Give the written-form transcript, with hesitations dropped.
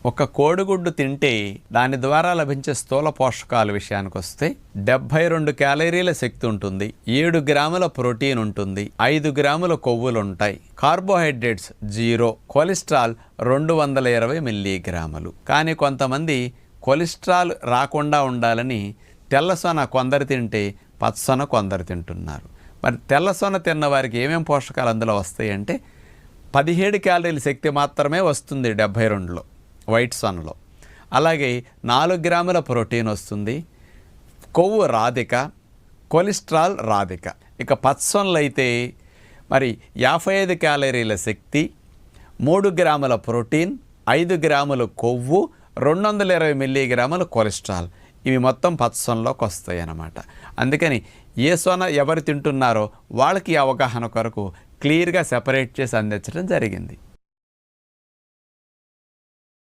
ఒక కోడిగుడ్డు తింటే దాని ద్వారా లభించే స్థూల పోషకాల విషయానికి వస్తే 72 క్యాలరీల శక్తి ఉంటుంది, 7 గ్రాముల ప్రోటీన్ ఉంటుంది, 5 గ్రాముల కొవ్వులు ఉంటాయి, కార్బోహైడ్రేట్స్ 0, కొలెస్ట్రాల్ 220 మిల్లీగ్రాములు. కానీ కొంతమంది కొలెస్ట్రాల్ రాకుండా ఉండాలని తెల్లసొన కొందరు తింటే పచ్చసొన కొందరు తింటున్నారు. మరి తెల్లసొన తిన్న వారికి ఏమేం పోషకాలు అందులో వస్తాయి అంటే 17 క్యాలరీల శక్తి మాత్రమే వస్తుంది 72లో వైట్ సొనలో. అలాగే 4 గ్రాముల ప్రోటీన్ వస్తుంది, కొవ్వు రాధిక, కొలెస్ట్రాల్ రాధిక. ఇక పచ్చసొనలు అయితే మరి 55 క్యాలరీల శక్తి, 3 గ్రాముల ప్రోటీన్, 5 గ్రాముల కొవ్వు, 220 మిల్లీగ్రాముల కొలెస్ట్రాల్. ఇవి మొత్తం పచ్చసొనలోకి వస్తాయి అన్నమాట. అందుకని ఏ సొన ఎవరు తింటున్నారో వాళ్ళకి అవగాహన కొరకు క్లియర్గా సెపరేట్ చేసి అందించడం జరిగింది.